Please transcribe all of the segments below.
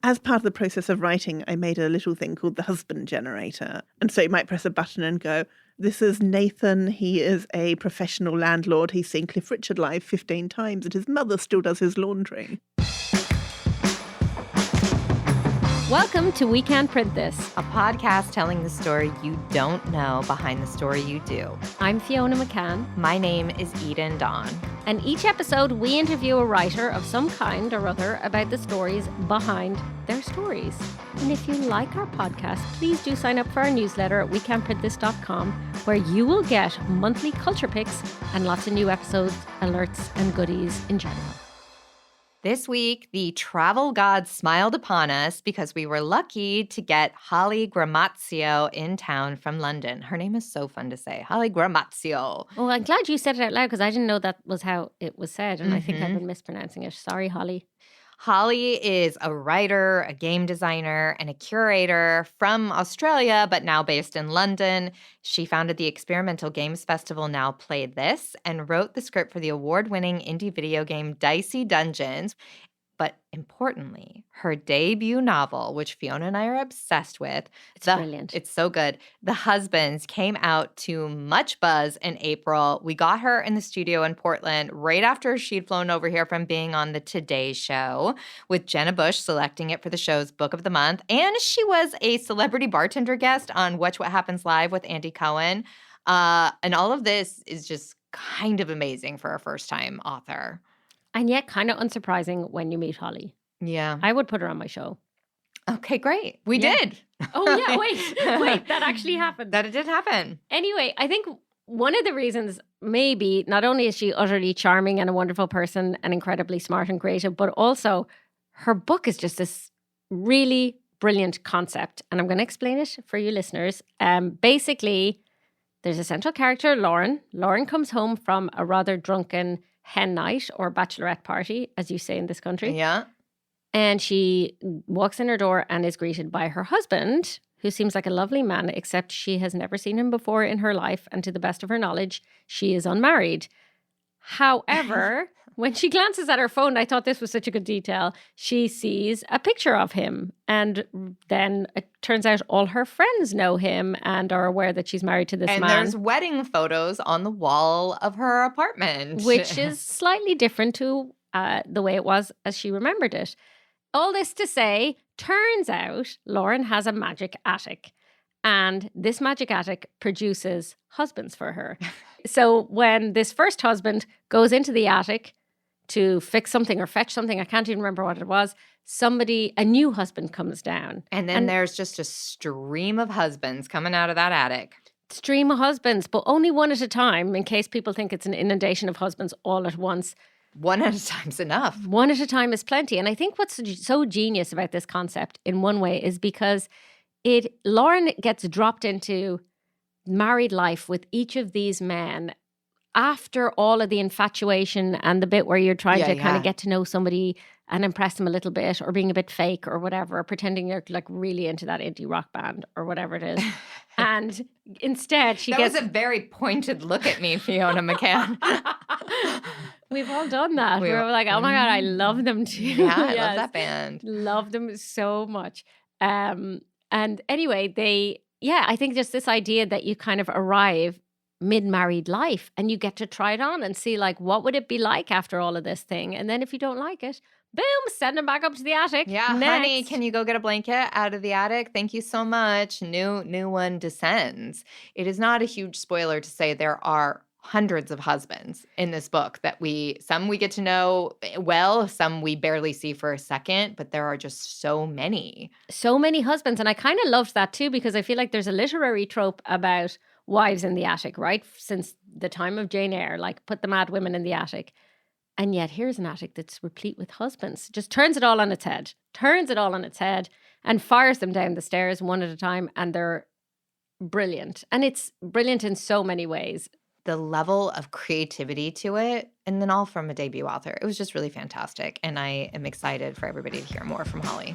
As part of the process of writing, I made a little thing called the husband generator. And so you might press a button and go, this is Nathan. He is a professional landlord. He's seen Cliff Richard live 15 times and his mother still does his laundry. Welcome to We Can't Print This, a podcast telling the story you don't know behind the story you do. I'm Fiona McCann. My name is Eden Dawn. And each episode, we interview a writer of some kind or other about the stories behind their stories. And if you like our podcast, please do sign up for our newsletter at wecan'tprintthis.com, where you will get monthly culture picks and lots of new episodes, alerts, and goodies in general. This week, the travel gods smiled upon us because we were lucky to get Holly Gramazio in town from London. Her name is so fun to say, Holly Gramazio. Oh, I'm glad you said it out loud because I didn't know that was how it was said, and I think I've been mispronouncing it. Sorry, Holly. Holly is a writer, a game designer, and a curator from Australia, but now based in London. She founded the experimental games festival Now Play This and wrote the script for the award-winning indie video game Dicey Dungeons. But importantly, her debut novel, which Fiona and I are obsessed with. It's brilliant. It's so good. The Husbands came out to much buzz in April. We got her in the studio in Portland right after she'd flown over here from being on the Today Show, with Jenna Bush selecting it for the show's Book of the Month. And she was a celebrity bartender guest on Watch What Happens Live with Andy Cohen. And all of this is just kind of amazing for a first-time author. And yet kind of unsurprising when you meet Holly. Yeah. I would put her on my show. Okay, great. We did. Oh, yeah. Wait. That actually happened. That it did happen. Anyway, I think one of the reasons maybe not only is she utterly charming and a wonderful person and incredibly smart and creative, but also her book is just this really brilliant concept. And I'm going to explain it for you listeners. Basically, there's a central character, Lauren. Lauren comes home from a rather drunken hen night or bachelorette party, as you say in this country. Yeah. And she walks in her door and is greeted by her husband, who seems like a lovely man, except she has never seen him before in her life. And to the best of her knowledge, she is unmarried. However, when she glances at her phone, I thought this was such a good detail, she sees a picture of him. And then it turns out all her friends know him and are aware that she's married to this man. And there's wedding photos on the wall of her apartment. Which is slightly different to the way it was as she remembered it. All this to say, turns out Lauren has a magic attic. And this magic attic produces husbands for her. So when this first husband goes into the attic to fix something or fetch something, I can't even remember what it was, a new husband comes down. And then there's just a stream of husbands coming out of that attic. Stream of husbands, but only one at a time, in case people think it's an inundation of husbands all at once. One at a time's enough. One at a time is plenty. And I think what's so genius about this concept in one way is because Lauren gets dropped into married life with each of these men after all of the infatuation and the bit where you're trying to kind of get to know somebody and impress them a little bit, or being a bit fake or whatever, or pretending you're like really into that indie rock band or whatever it is. And instead that was a very pointed look at me, Fiona McCann. We've all done that. We were like, oh my God, I love them too. Yeah, I love that band. Love them so much. And anyway, I think just this idea that you kind of arrive mid-married life and you get to try it on and see like, what would it be like after all of this thing? And then if you don't like it, boom, send them back up to the attic. Yeah, Next. Honey, can you go get a blanket out of the attic? Thank you so much. New one descends. It is not a huge spoiler to say there are hundreds of husbands in this book that some we get to know well, some we barely see for a second, but there are just so many. So many husbands. And I kind of loved that too, because I feel like there's a literary trope about wives in the attic, right? Since the time of Jane Eyre, like put the mad women in the attic. And yet here's an attic that's replete with husbands. Just turns it all on its head and fires them down the stairs one at a time. And they're brilliant. And it's brilliant in so many ways. The level of creativity to it, and then all from a debut author. It was just really fantastic. And I am excited for everybody to hear more from Holly.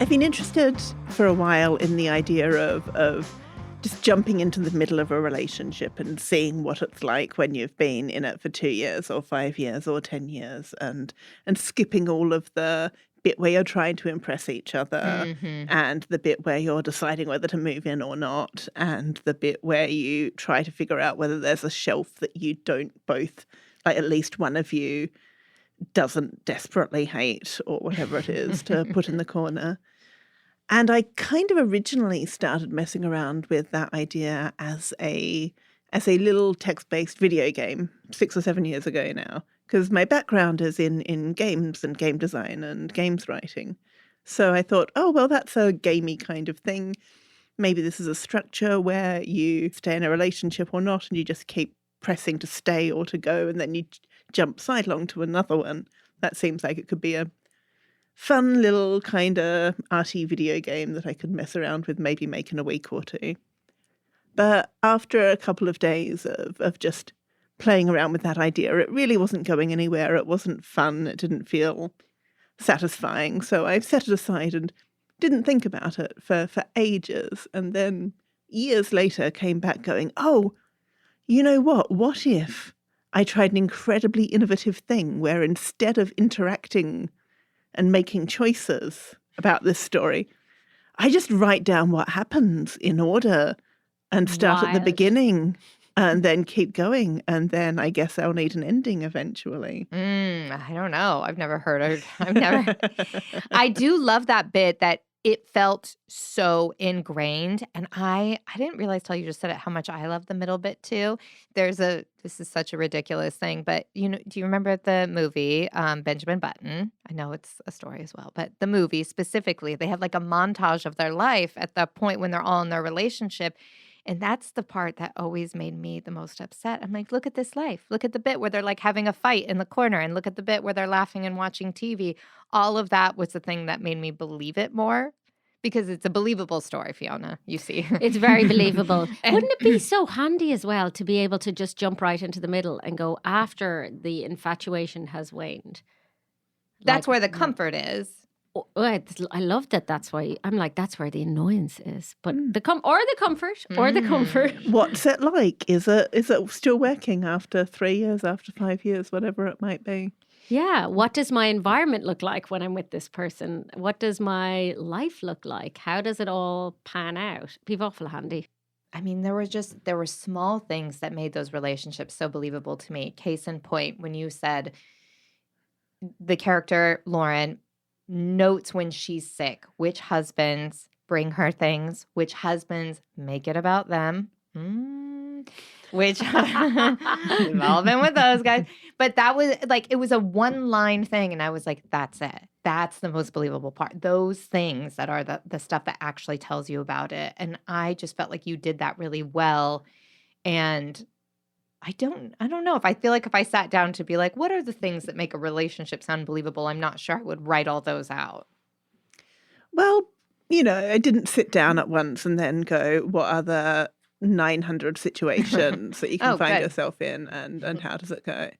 I've been interested for a while in the idea of just jumping into the middle of a relationship and seeing what it's like when you've been in it for 2 years or 5 years or 10 years and skipping all of the bit where you're trying to impress each other and the bit where you're deciding whether to move in or not and the bit where you try to figure out whether there's a shelf that you don't both, like at least one of you doesn't desperately hate or whatever it is to put in the corner. And I kind of originally started messing around with that idea as a little text-based video game 6 or 7 years ago now, because my background is in games and game design and games writing. So I thought, oh, well, that's a gamey kind of thing. Maybe this is a structure where you stay in a relationship or not, and you just keep pressing to stay or to go, and then you jump sidelong to another one. That seems like it could be a fun little kind of arty video game that I could mess around with, maybe make in a week or two. But after a couple of days of just playing around with that idea, it really wasn't going anywhere. It wasn't fun. It didn't feel satisfying. So I set it aside and didn't think about it for ages. And then years later came back going, oh, you know what? What if I tried an incredibly innovative thing where instead of interacting and making choices about this story, I just write down what happens in order and start at the beginning and then keep going. And then I guess I'll need an ending eventually. I don't know. I've never heard of I do love that bit that it felt so ingrained. And I didn't realize till you just said it how much I love the middle bit too. This is such a ridiculous thing, but do you remember the movie Benjamin Button? I know it's a story as well, but the movie specifically, they have like a montage of their life at the point when they're all in their relationship. And that's the part that always made me the most upset. I'm like, look at this life. Look at the bit where they're like having a fight in the corner, and look at the bit where they're laughing and watching TV. All of that was the thing that made me believe it more, because it's a believable story, Fiona, you see. It's very believable. Wouldn't it be so handy as well to be able to just jump right into the middle and go after the infatuation has waned? That's where the comfort is. I love that. That's why I'm like, that's where the annoyance is. But the comfort. What's it like? Is it still working after 3 years, after 5 years, whatever it might be? Yeah. What does my environment look like when I'm with this person? What does my life look like? How does it all pan out? Be awful handy. I mean, there were small things that made those relationships so believable to me. Case in point, when you said the character Lauren notes when she's sick, which husbands bring her things, which husbands make it about them. Which we've all been with those guys. But that was like, it was a one-line thing. And I was like, that's it. That's the most believable part. Those things that are the stuff that actually tells you about it. And I just felt like you did that really well. And I don't know if I feel like if I sat down to be like, what are the things that make a relationship sound believable? I'm not sure I would write all those out. Well, I didn't sit down at once and then go, what are the 900 situations that you can find yourself in and how does it go?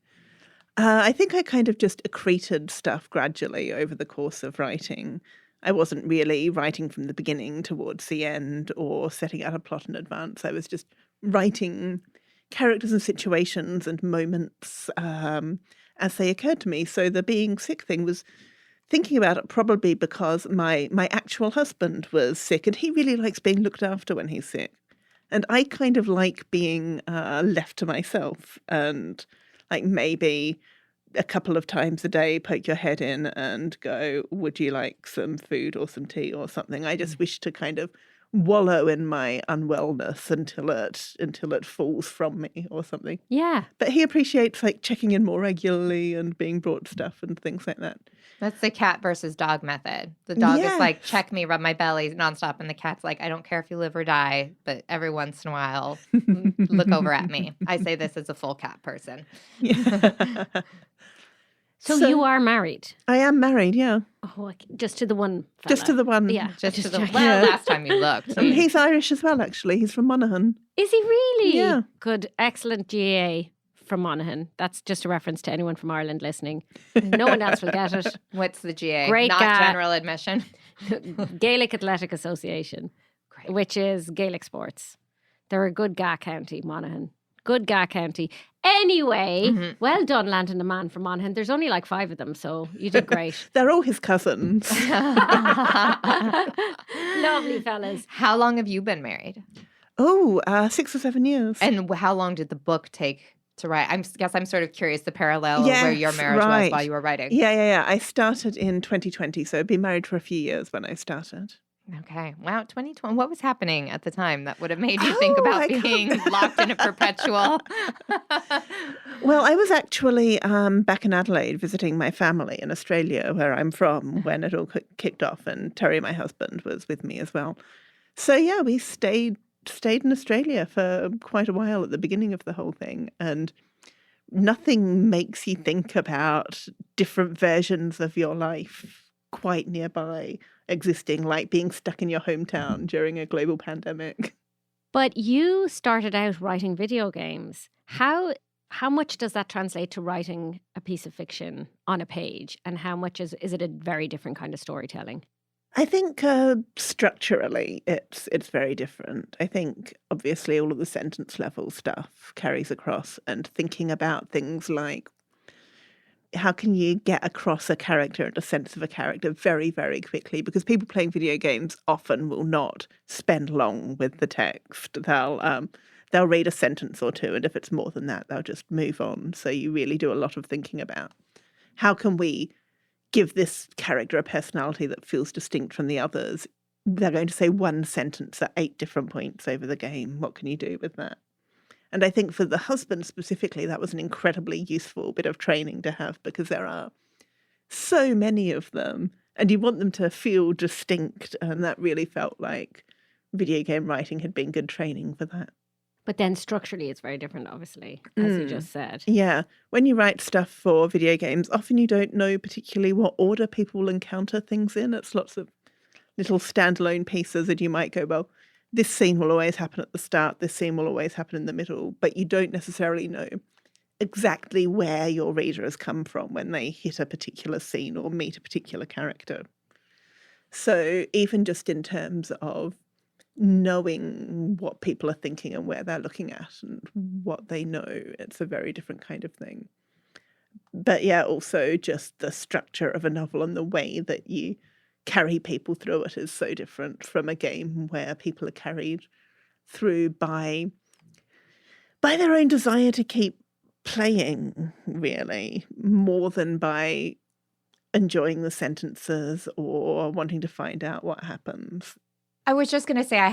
I think I kind of just accreted stuff gradually over the course of writing. I wasn't really writing from the beginning towards the end or setting out a plot in advance. I was just writing characters and situations and moments as they occurred to me. So the being sick thing was thinking about it probably because my actual husband was sick and he really likes being looked after when he's sick. And I kind of like being left to myself and like maybe a couple of times a day poke your head in and go, would you like some food or some tea or something? I just wish to kind of wallow in my unwellness until it falls from me or something. Yeah. But he appreciates like checking in more regularly and being brought stuff and things like that. That's the cat versus dog method. The dog Yes. is like, check me, rub my belly nonstop. And the cat's like, I don't care if you live or die, but every once in a while, look over at me. I say this as a full cat person. Yeah. So you are married? I am married, yeah. Oh, just to the one fella. Just to the one. Yeah. Just to the checking. last time you looked. He's Irish as well, actually. He's from Monaghan. Is he really? Yeah. Good, excellent GA from Monaghan. That's just a reference to anyone from Ireland listening. No one else will get it. What's the GA? Great Not guy. general admission. Gaelic Athletic Association, which is Gaelic sports. They're a good ga county, Monaghan. Good ga county. Anyway, well done landing the man from Monaghan. There's only like 5 of them, so you did great. They're all his cousins. Lovely fellas. How long have you been married? 6 or 7 years. And how long did the book take to write? I guess I'm sort of curious the parallel of where your marriage was while you were writing. Yeah. I started in 2020, so I'd been married for a few years when I started. Okay. Wow, 2020. What was happening at the time that would have made you think about being locked in a perpetual? Well, I was actually back in Adelaide visiting my family in Australia, where I'm from, when it all kicked off, and Terry, my husband, was with me as well. So yeah, we stayed in Australia for quite a while at the beginning of the whole thing, and nothing makes you think about different versions of your life quite nearby existing, like being stuck in your hometown during a global pandemic. But you started out writing video games. How much does that translate to writing a piece of fiction on a page, and how much is it a very different kind of storytelling? I think structurally it's very different. I think obviously all of the sentence level stuff carries across, and thinking about things like how can you get across a character and a sense of a character very, very quickly, because people playing video games often will not spend long with the text. They'll read a sentence or two, and if it's more than that, they'll just move on. So you really do a lot of thinking about how can we give this character a personality that feels distinct from the others. They're going to say one sentence at 8 different points over the game. What can you do with that? And I think for the husband specifically, that was an incredibly useful bit of training to have, because there are so many of them and you want them to feel distinct. And that really felt like video game writing had been good training for that. But then structurally, it's very different, obviously, as you just said. Yeah. When you write stuff for video games, often you don't know particularly what order people will encounter things in. It's lots of little standalone pieces, and you might go, well, this scene will always happen at the start, this scene will always happen in the middle, but you don't necessarily know exactly where your reader has come from when they hit a particular scene or meet a particular character. So even just in terms of knowing what people are thinking and where they're looking at and what they know, it's a very different kind of thing. But yeah, also just the structure of a novel and the way that you carry people through it is so different from a game where people are carried through by their own desire to keep playing, really, more than by enjoying the sentences or wanting to find out what happens. I was just going to say, I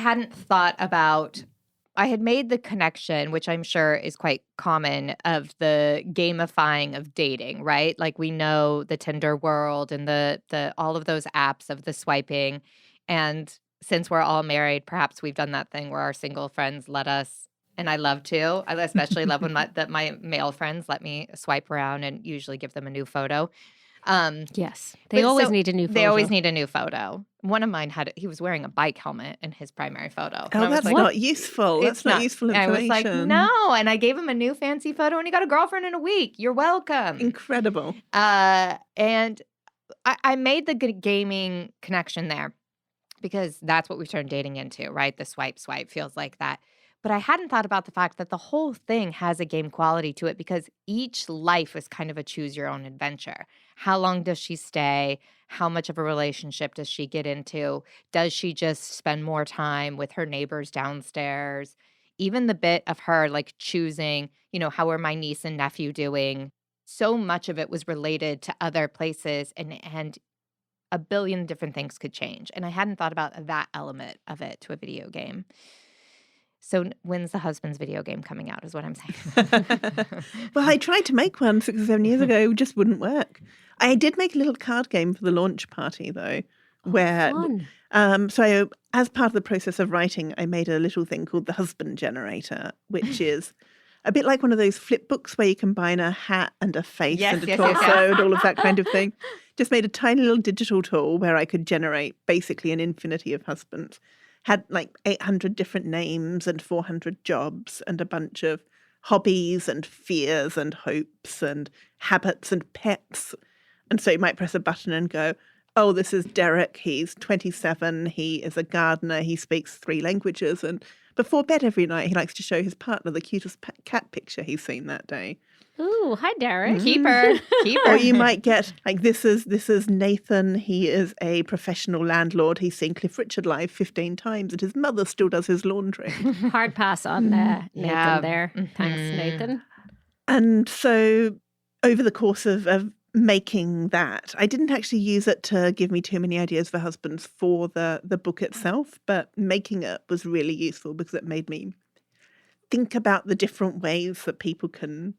had made the connection, which I'm sure is quite common, of the gamifying of dating, right? Like we know the Tinder world and the all of those apps of the swiping. And since we're all married, perhaps we've done that thing where our single friends let us, and I love to. I especially love when my male friends let me swipe around and usually give them a new photo. Yes. They always need a new photo. They always need a new photo. One of mine he was wearing a bike helmet in his primary photo. Oh, that's not useful. That's not useful information. I was like, no. And I gave him a new fancy photo, and he got a girlfriend in a week. You're welcome. Incredible. And I made the gaming connection there because that's what we've turned dating into, right? The swipe feels like that. But I hadn't thought about the fact that the whole thing has a game quality to it, because each life is kind of a choose your own adventure. How long does she stay? How much of a relationship does she get into? Does she just spend more time with her neighbors downstairs? Even the bit of her like choosing, how are my niece and nephew doing? So much of it was related to other places, and a billion different things could change. And I hadn't thought about that element of it to a video game. So when's the husband's video game coming out is what I'm saying. Well, I tried to make one 6 or 7 years ago. It just wouldn't work. I did make a little card game for the launch party, though, where so as part of the process of writing, I made a little thing called the husband generator, which is a bit like one of those flip books where you combine a hat and a face and a torso and all of that kind of thing. Just made a tiny little digital tool where I could generate basically an infinity of husbands. Had like 800 different names and 400 jobs and a bunch of hobbies and fears and hopes and habits and pets. And so you might press a button and go, oh, this is Derek. He's 27. He is a gardener. He speaks 3 languages. And before bed every night, he likes to show his partner the cutest cat picture he's seen that day. Ooh, hi, Derek. Keeper. Or you might get like, this is Nathan. He is a professional landlord. He's seen Cliff Richard live 15 times, and his mother still does his laundry. Hard pass on Nathan Yeah. there. Thanks, Nathan. And so over the course of making that, I didn't actually use it to give me too many ideas for husbands for the book itself, but making it was really useful because it made me think about the different ways that people can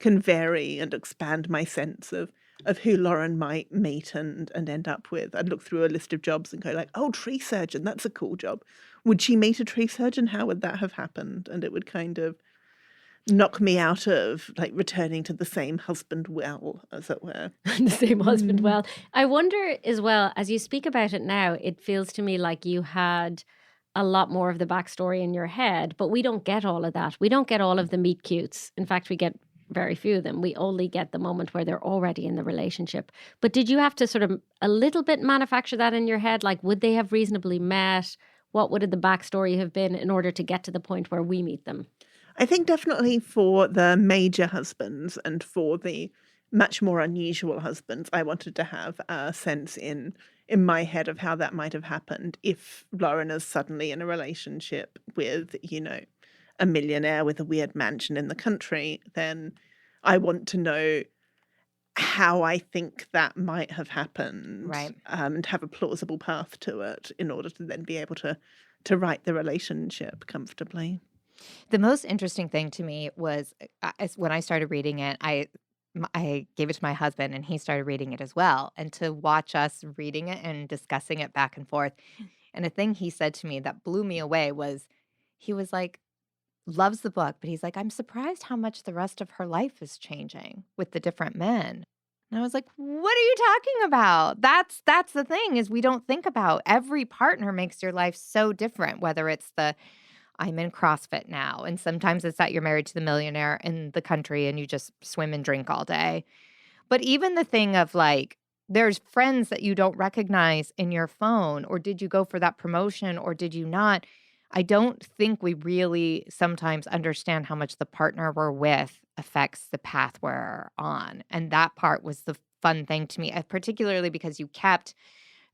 vary and expand my sense of who Lauren might meet and end up with. I'd look through a list of jobs and go like, oh, tree surgeon, that's a cool job. Would she meet a tree surgeon? How would that have happened? And it would kind of knock me out of like returning to the same husband well, as it were. The same husband well. I wonder as well, as you speak about it now, it feels to me like you had a lot more of the backstory in your head, but we don't get all of that. We don't get all of the meet cutes. In fact, we get very few of them. We only get the moment where they're already in the relationship. But did you have to sort of a little bit manufacture that in your head? Like, would they have reasonably met? What would the backstory have been in order to get to the point where we meet them? I think definitely for the major husbands and for the much more unusual husbands, I wanted to have a sense in my head of how that might have happened if Lauren is suddenly in a relationship with, a millionaire with a weird mansion in the country. Then I want to know how I think that might have happened, Right. And have a plausible path to it in order to then be able to write the relationship comfortably. The most interesting thing to me was when I started reading it, I gave it to my husband and he started reading it as well. And to watch us reading it and discussing it back and forth. And a thing he said to me that blew me away was he was like, loves the book, but he's like, I'm surprised how much the rest of her life is changing with the different men. And I was like, what are you talking about? That's the thing is we don't think about every partner makes your life so different, whether it's I'm in CrossFit now. And sometimes it's that you're married to the millionaire in the country and you just swim and drink all day. But even the thing of like, there's friends that you don't recognize in your phone, or did you go for that promotion or did you not? I don't think we really sometimes understand how much the partner we're with affects the path we're on. And that part was the fun thing to me, particularly because you kept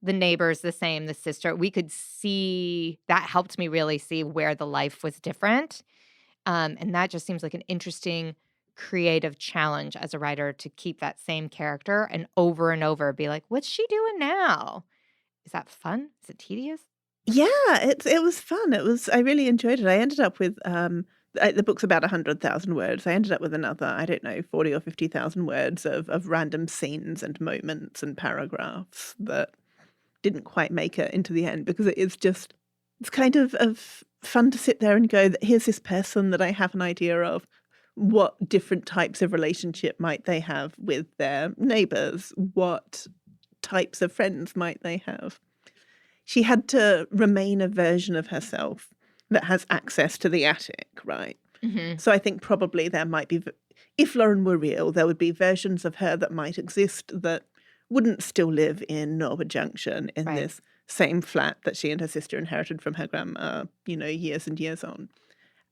the neighbors the same, the sister. We could see that helped me really see where the life was different. And that just seems like an interesting creative challenge as a writer to keep that same character and over be like, what's she doing now? Is that fun? Is it tedious? Yeah, it was fun. I really enjoyed it. I ended up with the book's about 100,000 words. I ended up with another, I don't know, 40 or 50,000 words of random scenes and moments and paragraphs that didn't quite make it into the end because it's kind of fun to sit there and go, here's this person that I have an idea of. What different types of relationship might they have with their neighbors? What types of friends might they have? She had to remain a version of herself that has access to the attic, right? Mm-hmm. So I think probably there might be, if Lauren were real, there would be versions of her that might exist that wouldn't still live in Norwood Junction in Right. this same flat that she and her sister inherited from her grandma, years and years on.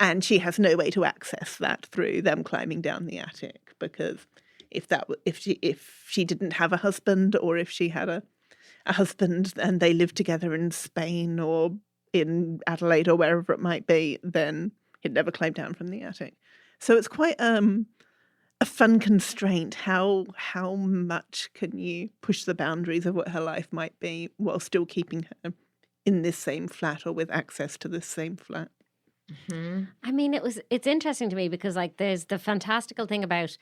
And she has no way to access that through them climbing down the attic, because if she didn't have a husband, or if she had a husband and they lived together in Spain or in Adelaide or wherever it might be, then he'd never climb down from the attic. So it's quite a fun constraint. How much can you push the boundaries of what her life might be while still keeping her in this same flat or with access to this same flat? Mm-hmm. I mean, it's interesting to me because like there's the fantastical thing about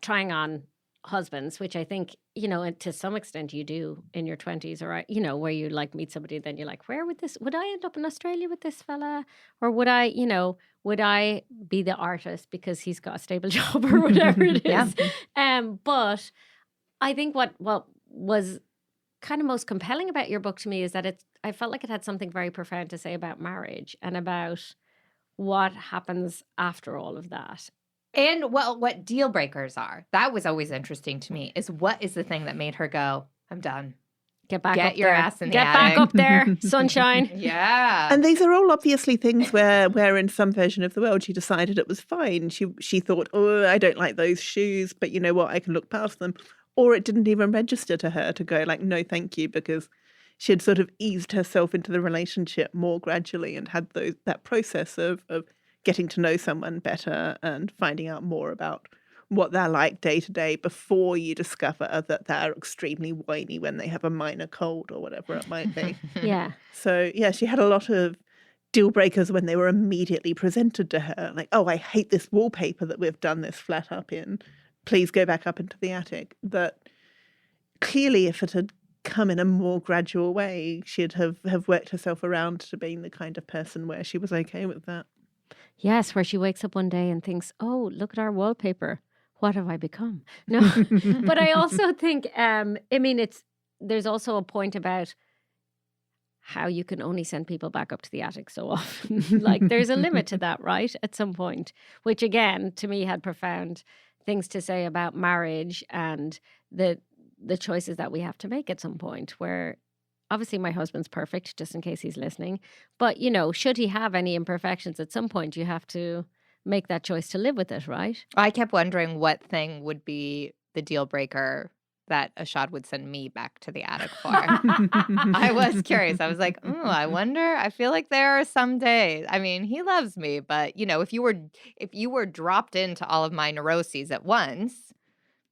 trying on husbands, which I think, and to some extent you do in your 20s, or, where you like meet somebody, then you're like, would I end up in Australia with this fella? Or would I be the artist because he's got a stable job or whatever it is? Yeah. But I think what was kind of most compelling about your book to me is that I felt like it had something very profound to say about marriage and about what happens after all of that. And what deal breakers are. That was always interesting to me, is what is the thing that made her go, I'm done. Get back Get up your there. ass in the Get back attic. up there, sunshine. Yeah. And these are all obviously things where in some version of the world she decided it was fine. She thought, oh, I don't like those shoes, but you know what, I can look past them. Or it didn't even register to her to go like, no, thank you, because she had sort of eased herself into the relationship more gradually and had that process of getting to know someone better and finding out more about what they're like day to day before you discover that they're extremely whiny when they have a minor cold or whatever it might be. Yeah. So, yeah, she had a lot of deal breakers when they were immediately presented to her. Like, oh, I hate this wallpaper that we've done this flat up in. Please go back up into the attic. That clearly, if it had come in a more gradual way, she'd have worked herself around to being the kind of person where she was okay with that. Yes, where she wakes up one day and thinks, oh, look at our wallpaper. What have I become? No, but I also think, there's also a point about how you can only send people back up to the attic so often. Like there's a limit to that, right? At some point, which again, to me had profound things to say about marriage and the choices that we have to make at some point where obviously my husband's perfect, just in case he's listening. But, should he have any imperfections at some point, you have to make that choice to live with it, right? I kept wondering what thing would be the deal breaker that Ashad would send me back to the attic for. I was curious. I was like, I wonder. I feel like there are some days. I mean, he loves me, but if you were dropped into all of my neuroses at once,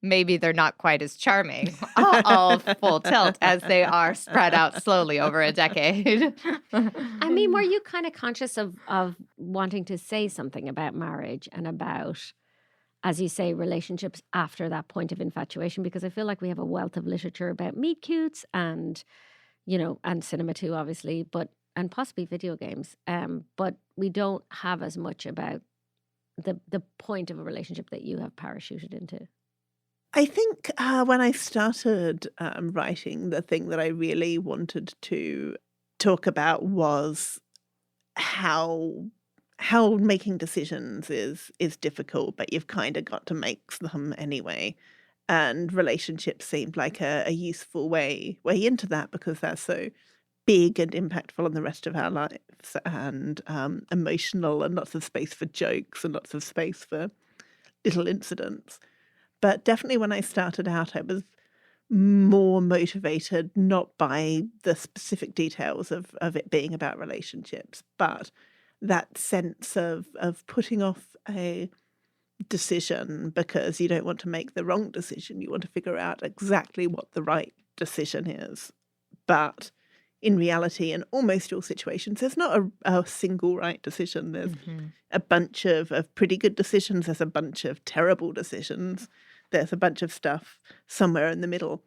maybe they're not quite as charming, all full tilt as they are spread out slowly over a decade. I mean, were you kind of conscious of wanting to say something about marriage and about, as you say, relationships after that point of infatuation? Because I feel like we have a wealth of literature about meet cutes and, and cinema too, obviously, and possibly video games. But we don't have as much about the point of a relationship that you have parachuted into. I think when I started writing, the thing that I really wanted to talk about was how making decisions is difficult, but you've kind of got to make them anyway. And relationships seemed like a useful way into that because they're so big and impactful on the rest of our lives and emotional and lots of space for jokes and lots of space for little incidents. But definitely when I started out, I was more motivated not by the specific details of it being about relationships, but that sense of putting off a decision because you don't want to make the wrong decision. You want to figure out exactly what the right decision is. But in reality, in almost all situations, there's not a single right decision. There's a bunch of pretty good decisions. There's a bunch of terrible decisions. There's a bunch of stuff somewhere in the middle.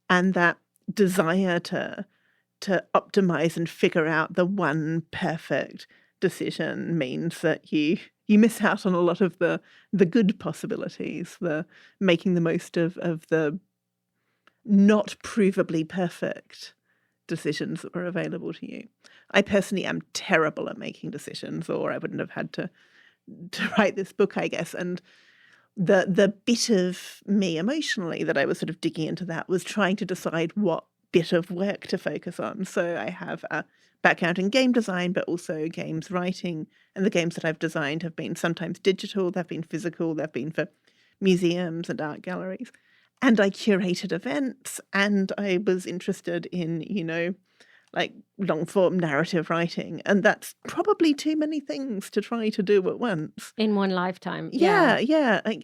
And that desire to optimize and figure out the one perfect decision means that you miss out on a lot of the good possibilities, the making the most of the not provably perfect decisions that were available to you. I personally am terrible at making decisions, or I wouldn't have had to write this book, I guess. And the bit of me emotionally that I was sort of digging into that was trying to decide what bit of work to focus on. So I have a background in game design, but also games writing. And the games that I've designed have been sometimes digital, they've been physical, they've been for museums and art galleries. And I curated events, and I was interested in, like long form narrative writing. And that's probably too many things to try to do at once. In one lifetime. Yeah. Like,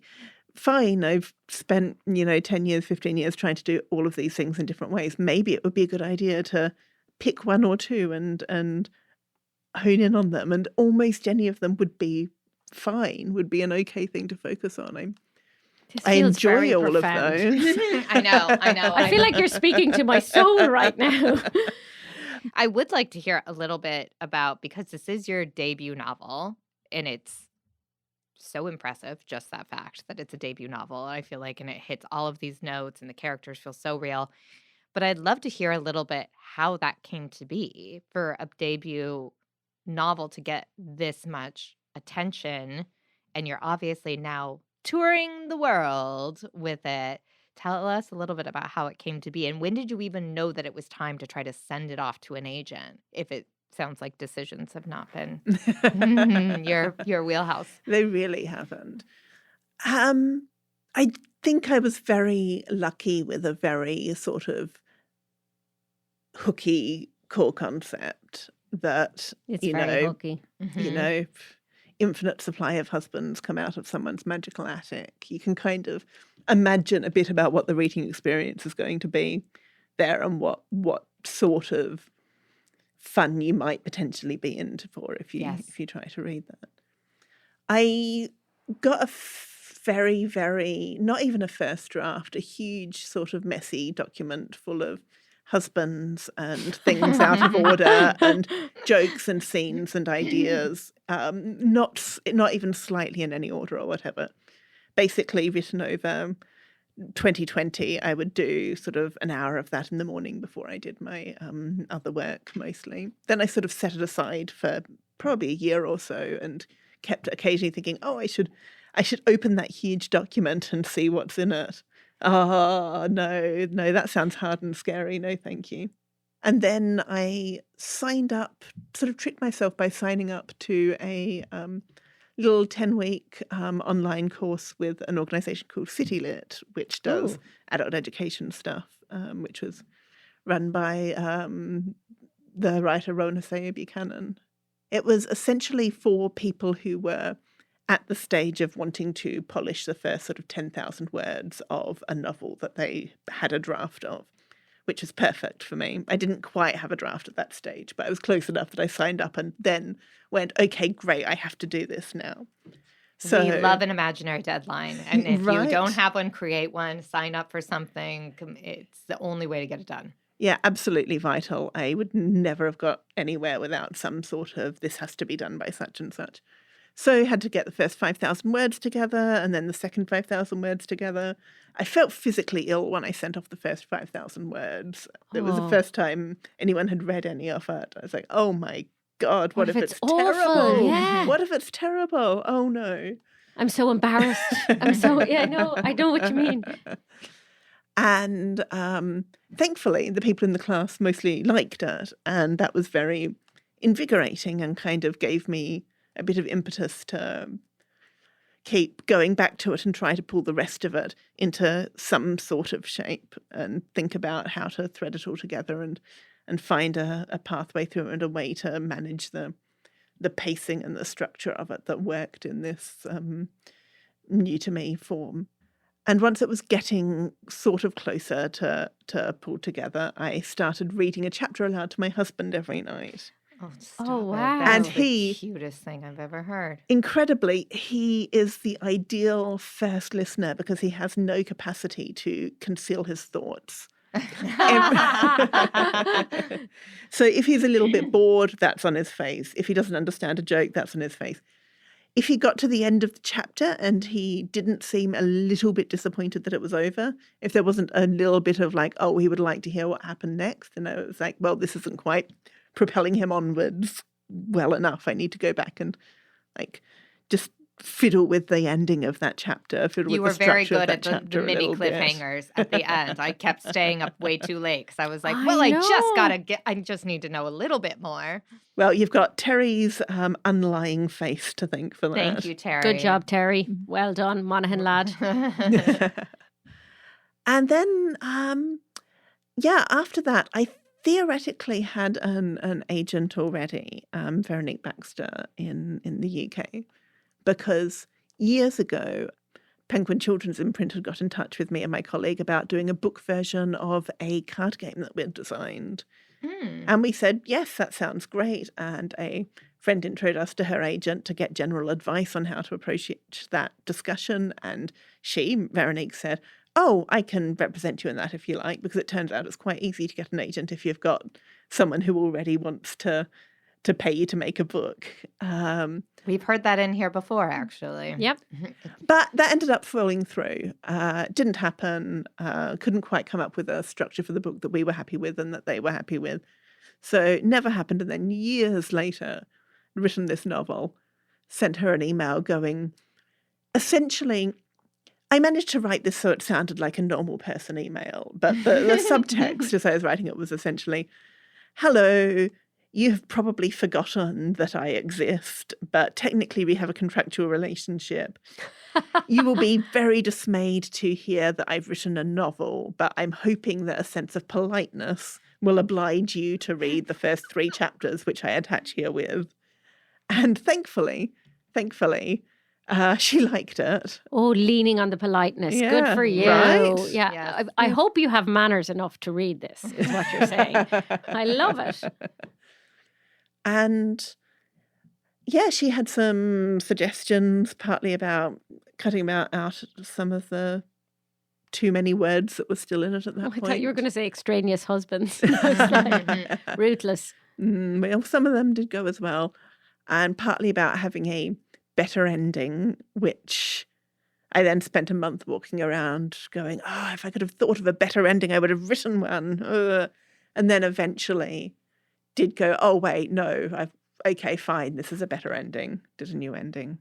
fine, I've spent, 10 years, 15 years trying to do all of these things in different ways. Maybe it would be a good idea to pick one or two and hone in on them. And almost any of them would be fine, would be an okay thing to focus on. I enjoy all profound. of those. I know. I feel like you're speaking to my soul right now. I would like to hear a little bit about, because this is your debut novel, and it's so impressive, just that fact that it's a debut novel. I feel like, and it hits all of these notes, and the characters feel so real. But I'd love to hear a little bit how that came to be for a debut novel to get this much attention, and you're obviously now touring the world with it. Tell us a little bit about how it came to be. And when did you even know that it was time to try to send it off to an agent? If it sounds like decisions have not been your wheelhouse. They really haven't. I think I was very lucky with a very sort of hooky core concept that, It's you very know, hooky. you know, infinite supply of husbands come out of someone's magical attic. You can kind of imagine a bit about what the reading experience is going to be there and what sort of fun you might potentially be into for if you try to read that. I got a very, very, not even a first draft, a huge sort of messy document full of husbands and things out of order and jokes and scenes and ideas, not even slightly in any order or whatever. Basically written over 2020. I would do sort of an hour of that in the morning before I did my other work mostly. Then I sort of set it aside for probably a year or so and kept occasionally thinking, oh, I should open that huge document and see what's in it. Oh, no, that sounds hard and scary. No, thank you. And then I signed up, sort of tricked myself by signing up to a little 10-week online course with an organisation called CityLit, which does adult education stuff, which was run by the writer Rona Sayer Buchanan. It was essentially for people who were at the stage of wanting to polish the first sort of 10,000 words of a novel that they had a draft of, which is perfect for me. I didn't quite have a draft at that stage, but I was close enough that I signed up and then went, okay, great, I have to do this now. So we love an imaginary deadline. And if Right. you don't have one, create one, sign up for something. It's the only way to get it done. Yeah, absolutely vital. I would never have got anywhere without some sort of, this has to be done by such and such. So I had to get the first 5,000 words together and then the second 5,000 words together. I felt physically ill when I sent off the first 5,000 words. It was the first time anyone had read any of it. I was like, oh my God, what if it's awful? terrible? Yeah. What if it's terrible? Oh no. I'm so embarrassed. I know what you mean. And thankfully, the people in the class mostly liked it. And that was very invigorating and kind of gave me a bit of impetus to keep going back to it and try to pull the rest of it into some sort of shape and think about how to thread it all together and find a pathway through and a way to manage the pacing and the structure of it that worked in this new to me form. And once it was getting sort of closer to pull together, I started reading a chapter aloud to my husband every night. Oh, stop wow. it. That And is he- the cutest thing I've ever heard. Incredibly, he is the ideal first listener because he has no capacity to conceal his thoughts. So if he's a little bit bored, that's on his face. If he doesn't understand a joke, that's on his face. If he got to the end of the chapter and he didn't seem a little bit disappointed that it was over, if there wasn't a little bit of like, oh, he would like to hear what happened next, and it was like, well, this isn't quite propelling him onwards well enough. I need to go back and like just fiddle with the ending of that chapter. You were with the very structure of good that at the chapter a mini little bit. cliffhangers at the end. I kept staying up way too late because I was like, I well, know. I just need to know a little bit more. Well, you've got Terry's unlying face to thank for that. Thank you, Terry. Good job, Terry. Well done, Monaghan lad. And then, after that, I theoretically had an agent already, Veronique Baxter in the UK, because years ago, Penguin Children's Imprint had got in touch with me and my colleague about doing a book version of a card game that we'd designed. And we said, yes, that sounds great. And a friend introduced us to her agent to get general advice on how to approach that discussion. And she, Veronique, said, oh, I can represent you in that if you like, because it turns out it's quite easy to get an agent if you've got someone who already wants to pay you to make a book. We've heard that in here before, actually. Yep. But that ended up falling through. Didn't happen. Couldn't quite come up with a structure for the book that we were happy with and that they were happy with. So never happened. And then years later, written this novel, sent her an email going, essentially, I managed to write this so it sounded like a normal person email, but the subtext as I was writing it was essentially, hello, you've probably forgotten that I exist, but technically we have a contractual relationship. You will be very dismayed to hear that I've written a novel, but I'm hoping that a sense of politeness will oblige you to read the first 3 chapters, which I attach here with. And thankfully, she liked it. Oh, leaning on the politeness. Good Yeah, for you. right? Yeah. Yes. I hope you have manners enough to read this, is what you're saying. I love it. And yeah, she had some suggestions, partly about cutting out some of the too many words that were still in it at that Oh, point. I thought you were going to say extraneous husbands. I was like, ruthless. Well, some of them did go as well. And partly about having a better ending, which I then spent a month walking around going, oh, if I could have thought of a better ending, I would have written one. And then eventually did go, oh, wait, no, okay, fine, this is a better ending. Did a new ending.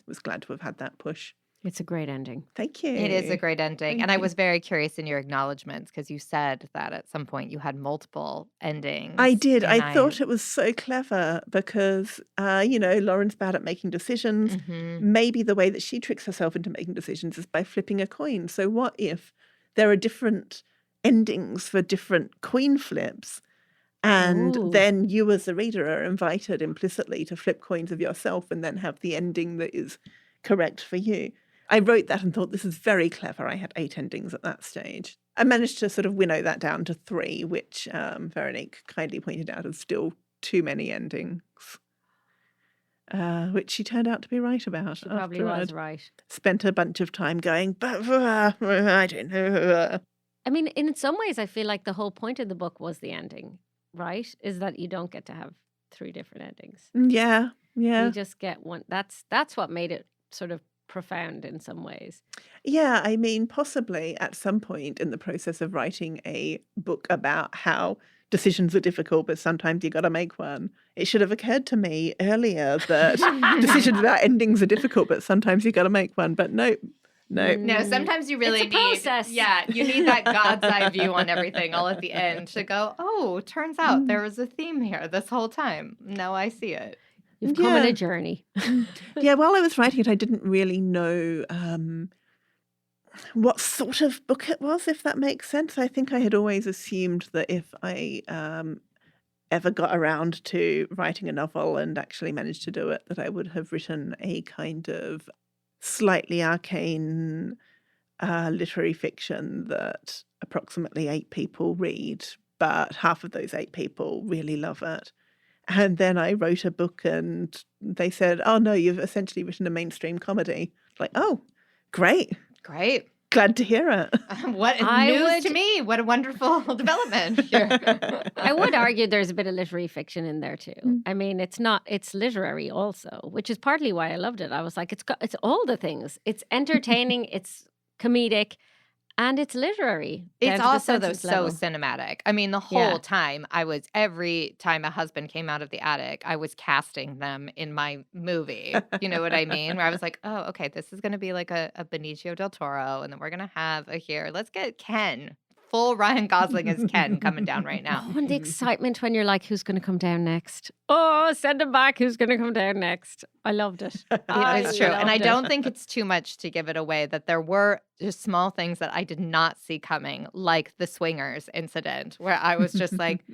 Was glad to have had that push. It's a great ending. Thank you. It is a great ending. Thank And I you. was very curious in your acknowledgements because you said that at some point you had multiple endings. I did. and I thought it was so clever because, Lauren's bad at making decisions. Mhm. Maybe the way that she tricks herself into making decisions is by flipping a coin. So what if there are different endings for different coin flips? And Ooh. then you as the reader are invited implicitly to flip coins of yourself and then have the ending that is correct for you. I wrote that and thought, this is very clever. I had 8 endings at that stage. I managed to sort of winnow that down to 3, which Veronique kindly pointed out as still too many endings, which she turned out to be right about. She probably after was I'd right. spent a bunch of time going, but I don't know. I mean, in some ways, I feel like the whole point of the book was the ending, right? Is that you don't get to have 3 different endings. Yeah. You just get one. That's what made it sort of profound in some ways. Yeah, I mean, possibly at some point in the process of writing a book about how decisions are difficult, but sometimes you got to make one, it should have occurred to me earlier that decisions about endings are difficult, but sometimes you got to make one. But no. No, sometimes you really It's a process. you need that God's eye view on everything all at the end to go, oh, turns out there was a theme here this whole time. Now I see it. You've come on Yeah. a journey. Yeah, while I was writing it, I didn't really know what sort of book it was, if that makes sense. I think I had always assumed that if I ever got around to writing a novel and actually managed to do it, that I would have written a kind of slightly arcane literary fiction that approximately 8 people read, but half of those 8 people really love it. And then I wrote a book and they said, oh, no, you've essentially written a mainstream comedy. Like, oh, great. Great. Glad to hear it. What news to me. What a wonderful development here. I would argue there's a bit of literary fiction in there too. I mean, it's literary also, which is partly why I loved it. I was like, it's all the things. It's entertaining, it's comedic, and it's literary. It's down to the also, though, sentence so level. cinematic. I mean, the whole time every time a husband came out of the attic, I was casting them in my movie. You know what I mean? Where I was like, oh, okay, this is going to be like a Benicio del Toro, and then we're going to have let's get Ken. Full Ryan Gosling as Ken coming down right now. Oh, and the excitement when you're like, who's going to come down next? Oh, send him back. Who's going to come down next? I loved it. It was true. And I loved it. don't think it's too much to give it away that there were just small things that I did not see coming, like the swingers incident, where I was just like,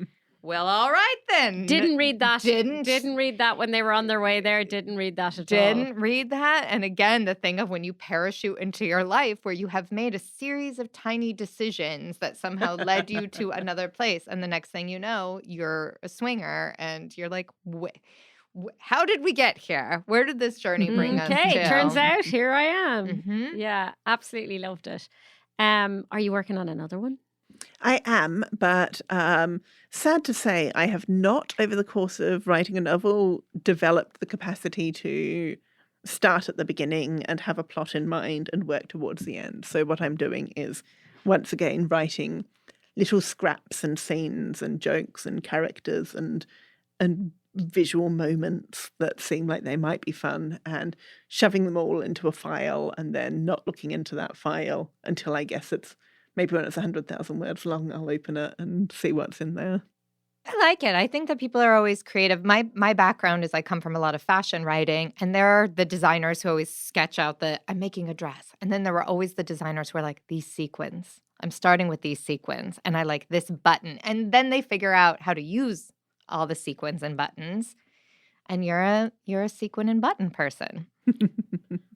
well, all right then. Didn't read that. Didn't read that when they were on their way there. Didn't read that at all. Didn't read that. And again, the thing of when you parachute into your life where you have made a series of tiny decisions that somehow led you to another place. And the next thing you know, you're a swinger and you're like, how did we get here? Where did this journey bring us Okay, to? turns out here I am. Mhm. Yeah, absolutely loved it. Are you working on another one? I am, but sad to say, I have not, over the course of writing a novel, developed the capacity to start at the beginning and have a plot in mind and work towards the end. So what I'm doing is, once again, writing little scraps and scenes and jokes and characters and visual moments that seem like they might be fun and shoving them all into a file and then not looking into that file until I guess it's maybe when it's 100,000 words long, I'll open it and see what's in there. I like it. I think that people are always creative. My background is I come from a lot of fashion writing, and there are the designers who always sketch out I'm making a dress. And then there were always the designers who are like, these sequins. I'm starting with these sequins, and I like this button. And then they figure out how to use all the sequins and buttons. And you're a sequin and button person.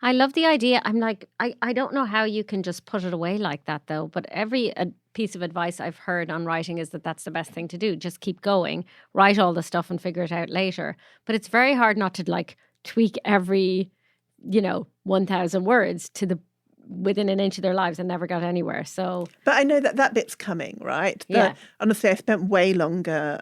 I love the idea. I'm like, I don't know how you can just put it away like that, though. But every piece of advice I've heard on writing is that that's the best thing to do. Just keep going, write all the stuff and figure it out later. But it's very hard not to like tweak every, 1,000 words to within an inch of their lives and never got anywhere. So, but I know that bit's coming, right? Yeah. Honestly, I spent way longer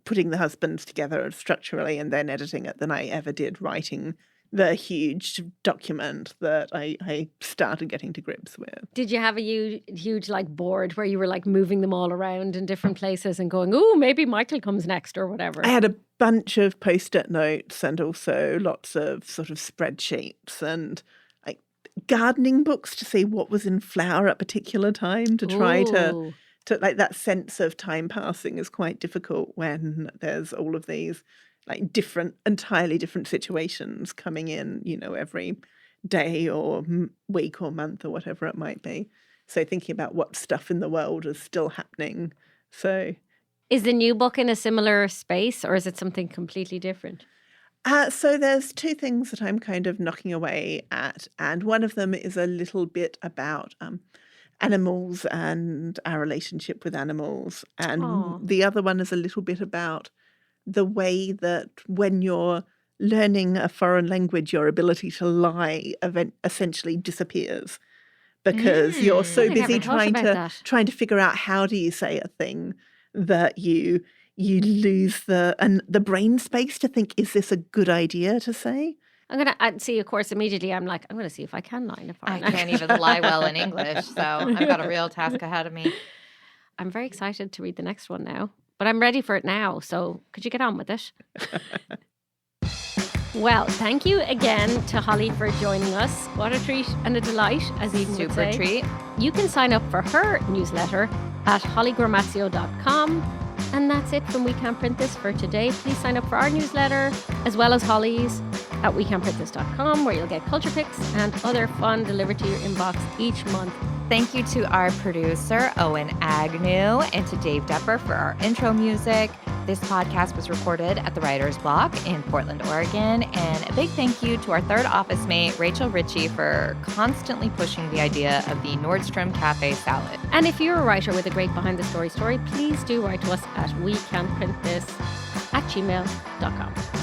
putting the husbands together structurally and then editing it than I ever did writing the huge document that I started getting to grips with. Did you have a huge like board where you were like moving them all around in different places and going, oh, maybe Michael comes next or whatever? I had a bunch of Post-it notes and also lots of sort of spreadsheets and like gardening books to see what was in flower at a particular time to try to like that sense of time passing is quite difficult when there's all of these like entirely different situations coming in, every day or week or month or whatever it might be. So thinking about what stuff in the world is still happening. So is the new book in a similar space or is it something completely different? So there's two things that I'm kind of knocking away at. And one of them is a little bit about animals and our relationship with animals. And the other one is a little bit about the way that when you're learning a foreign language, your ability to lie essentially disappears because you're so busy trying to figure out how do you say a thing that you lose the brain space to think, is this a good idea to say? I'm going to see, of course, immediately I'm like, I'm going to see if I can lie in a foreign language. I can't even lie well in English, so I've got a real task ahead of me. I'm very excited to read the next one now, but I'm ready for it now, so could you get on with it? Well, thank you again to Holly for joining us. What a treat and a delight, as Eden would say. Super treat. You can sign up for her newsletter at hollygramazio.com. And that's it from We Can't Print This for today. Please sign up for our newsletter, as well as Holly's, at wecan'tprintthis.com, where you'll get culture picks and other fun delivered to your inbox each month. Thank you to our producer, Owen Agnew, and to Dave Depper for our intro music. This podcast was recorded at the Writer's Block in Portland, Oregon. And a big thank you to our third office mate, Rachel Ritchie, for constantly pushing the idea of the Nordstrom Cafe salad. And if you're a writer with a great behind-the-story story, please do write to us at wecan'tprintthis@gmail.com.